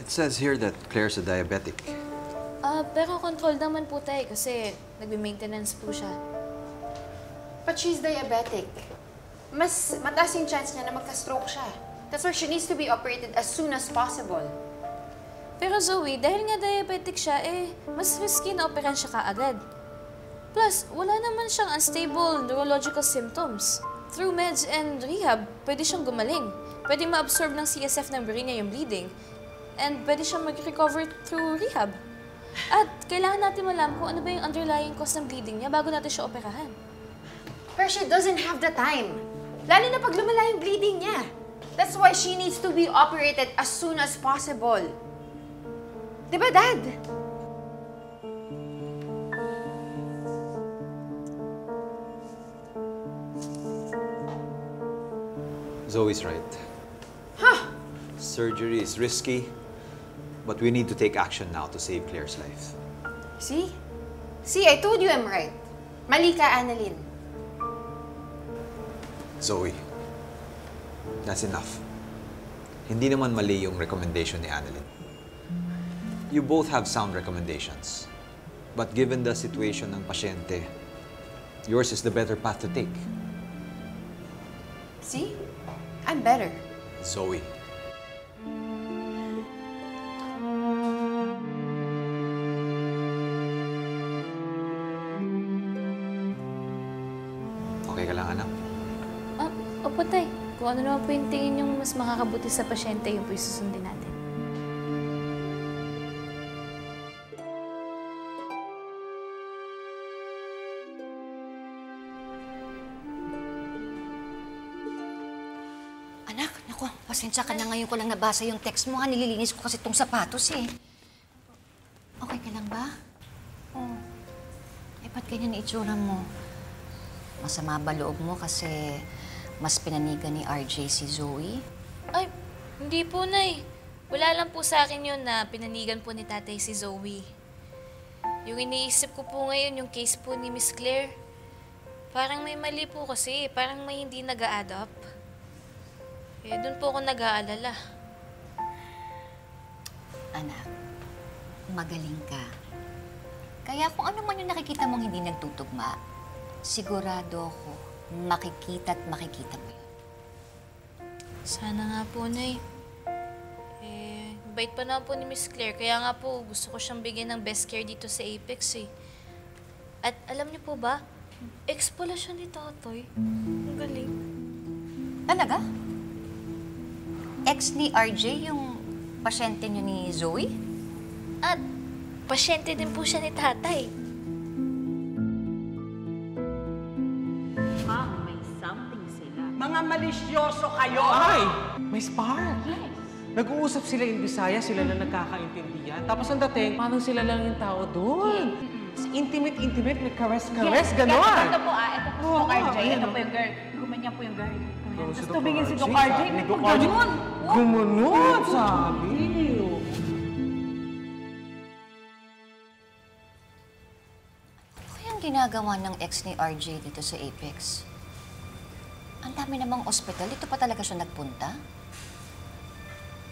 It says here that Claire's a diabetic. Pero controlled naman po tayo kasi nagbe-maintenance po siya. But she's diabetic. Mas mataas yung chance niya na magka-stroke siya. That's why she needs to be operated as soon as possible. Pero Zoe, dahil nga diabetic siya, mas risky na operan siya kaagad. Plus, wala naman siyang unstable neurological symptoms. Through meds and rehab, pwede siyang gumaling. Pwede ma-absorb ng CSF ng brain niya yung bleeding. And pwede siyang mag-recover through rehab. At kailangan natin malaman kung ano ba yung underlying cause ng bleeding niya bago natin siya operahan. Pero she doesn't have the time. Lalo na pag lumala yung bleeding niya. That's why she needs to be operated as soon as possible. Diba, Dad? Zoe's right. Huh? Surgery is risky, but we need to take action now to save Claire's life. See? See, I told you I'm right. Mali ka, Annalyn. Zoe, that's enough. Hindi naman mali yung recommendation ni Annalyn. You both have sound recommendations. But given the situation ng pasyente, yours is the better path to take. See? I'm better. Zoe. Okay ka lang, anak? Opo, tay. Kung ano naman po yung tingin yung mas makakabuti sa pasyente, yun po yung susundin natin. Anak, naku, pasensya ka na, ngayon ko lang nabasa yung text mo, ha? Nililinis ko kasi itong sapatos, eh. Okay ka lang ba? Oh. Ba't ganyan itsura mo? Masama ba loob mo kasi mas pinanigan ni RJ si Zoe? Ay, hindi po, Nay. Wala lang po sa akin yun na pinanigan po ni tatay si Zoe. Yung iniisip ko po ngayon, yung case po ni Miss Claire, parang may mali po kasi. Parang may hindi nag-a-add up. Doon po ako nag-aalala. Anak, magaling ka. Kaya kung ano man yung nakikita mong hindi nagtutugma, sigurado ako, makikita at makikita mo yun. Sana nga po, Nay. Bait pa na po ni Miss Claire, kaya nga po gusto ko siyang bigyan ng best care dito sa Apex, eh. At alam niyo po ba, ex pala siya ni Totoy. Ang galing. Talaga? Ex ni RJ yung pasyente niyo ni Zoe? At pasyente din po siya ni tatay. Ma'am, may something sila. Mga malisyoso kayo! Ay! May spark! Yes! Nag-uusap sila in Bisaya, sila na nagkakaintindihan. Tapos ang dating, parang sila lang yung tao doon. Intimate, may caress-caress, gano'n. Ito po, ito po si Doc RJ. Ito po yung girl. Gumanyan po yung girl. Tapos tubingin si Doc RJ. Gano'n! Gumunod, sabi. Kaya ang ginagawa ng ex ni RJ dito sa Apex? Ang dami namang ospital. Dito pa talaga siya nagpunta?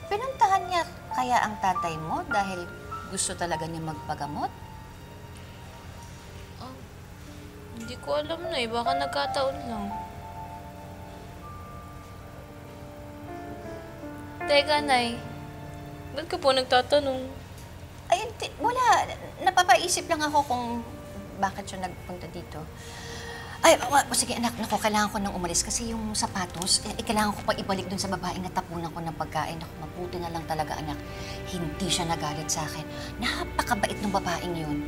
Pinuntahan niya kaya ang tatay mo dahil gusto talaga niya magpagamot? Hindi ko alam na eh. Baka nagkataon lang. Teka, Nay. Ba't ka po nagtatanong? Ay, wala. Napapaisip lang ako kung bakit siya nagpunta dito. Ay, sige anak, naku, kailangan ko nang umalis kasi yung sapatos, kailangan ko pa ibalik dun sa babaeng natapunan ko ng pagkain. Naku, mabuti na lang talaga anak. Hindi siya nagalit sa akin. Napakabait ng babaeng yun.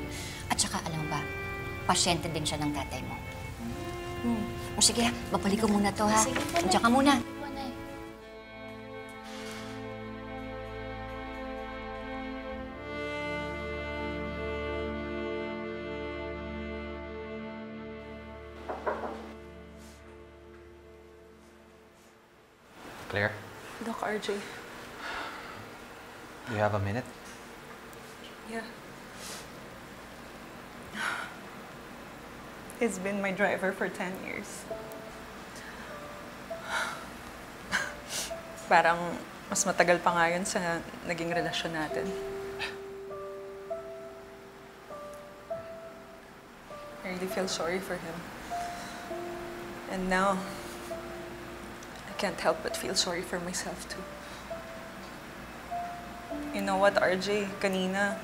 At saka, alam mo ba, pasyente din siya ng tatay mo. O sige, babalik ko muna to, ha? Sige po, Nay. Diyan ka muna. Claire, Doc RJ. do you have a minute? Yeah. He's been my driver for 10 years. Parang Mas matagal pa nga yun sa naging relasyon natin. I really feel sorry for him. And now, I can't help but feel sorry for myself too. You know what, RJ? Kanina,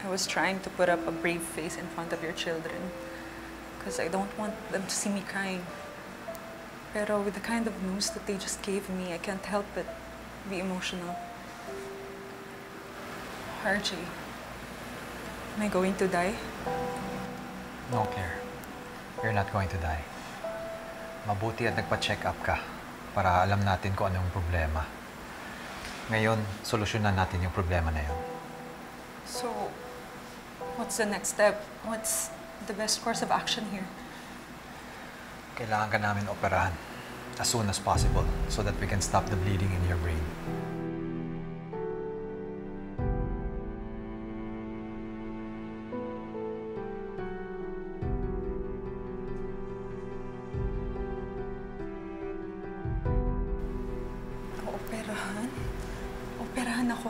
I was trying to put up a brave face in front of your children because I don't want them to see me crying. Pero with the kind of news that they just gave me, I can't help but be emotional. RJ, am I going to die? No, Claire. You're not going to die. Mabuti at nagpa-check up ka para alam natin kung anong problema. Ngayon, solusyonan natin yung problema na yun. So, what's the next step? What's the best course of action here? Kailangan ka namin operahan as soon as possible so that we can stop the bleeding in your brain. Operahan? Operahan ako?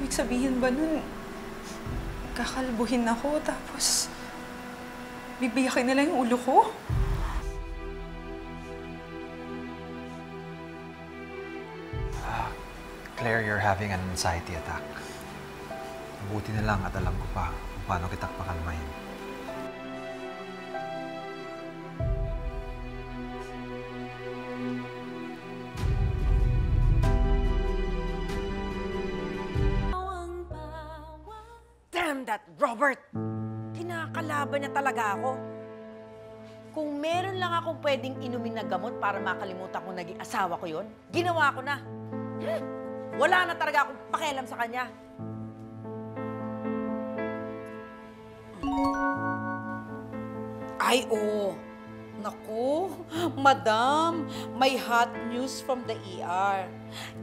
Ibig sabihin ba nun, kakalbuhin ako tapos bibiyakin nila yung ulo ko? Claire, you're having an anxiety attack. Mabuti na lang at alam ko pa kung paano kita pakalmahin. Damn that Robert! Kinakalaban niya talaga ako. Kung meron lang akong pwedeng inumin na gamot para makalimutan kong naging asawa ko yon, ginawa ko na. Wala na talaga akong pakialam sa kanya. Ay, oo. Naku, madam, may hot news from the ER.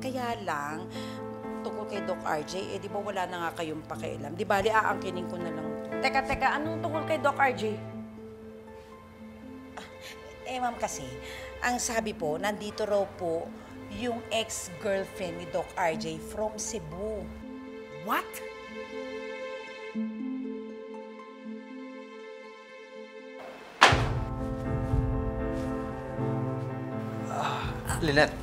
Kaya lang, tungkol kay Doc RJ, di ba wala na nga kayong pakialam? Di bali, aangkinin ko na lang. Teka, anong tungkol kay Doc RJ? Ma'am, kasi, ang sabi po, nandito raw po yung ex-girlfriend ni Doc RJ from Cebu. What? Lynette,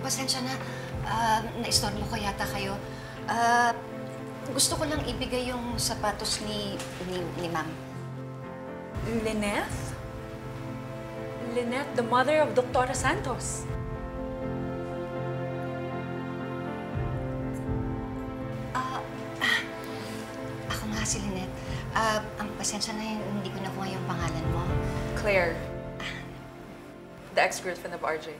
Pasensya na. Na-istorbo ko yata kayo. Gusto ko lang ibigay yung sapatos ni Ma'am. Lynette? Lynette, the mother of Dr. Santos. Ako nga si Lynette. Ang pasensya na hindi ko nakuha yung pangalan mo. Claire. The ex-girlfriend of RJ.